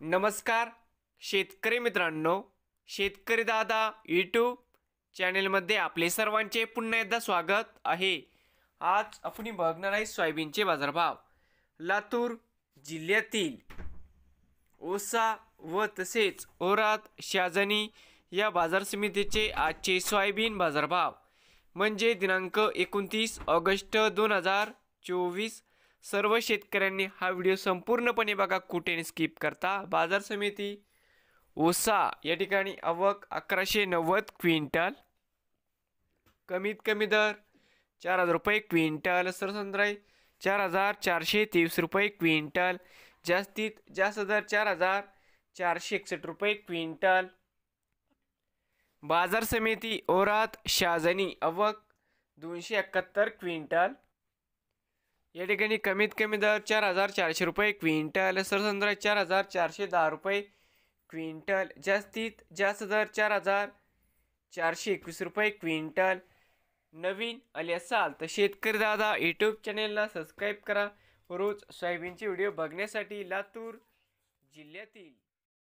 नमस्कार शेतकरी मित्रांनो, शेतकरी दादा यूट्यूब चॅनलमध्ये आपले सर्वांचे पुन्हा एकदा स्वागत आहे। आज आपण बघणार आहे सोयाबीनचे बाजारभाव। लातूर जिल्ह्यातील ओसा व तसेच ओरात शाजनी या बाजार समितीचे आजचे सोयाबीन बाजारभाव म्हणजे दिनांक 29 ऑगस्ट 2024। सर्व शेतकऱ्यांनी हा व्हिडिओ संपूर्णपणे बघा, कुठे स्किप करता। बाजार समिती ओसा या ठिकाणी आवक 1190 क्विंटल, कमीत कमी दर 4000 रुपये क्विंटल, सरसंद्राई 4423 रुपये क्विंटल, जास्तीत जास्त दर 4461 रुपये क्विंटल। बाजार समिती ओरात शाजनी आवक 271 क्विंटल, या ठिकाणी कमीत कमी दर 4400 रुपये क्विंटल, सरसंद्राई 4410 रुपये क्विंटल, जास्तीत जास्त दर 4421 रुपये क्विंटल। नवीन आले असाल तर शेतकरी दादा यूट्यूब चॅनेलला सबस्क्राईब करा रोज सोयाबीनचे व्हिडिओ बघण्यासाठी। लातूर जिल्ह्यातील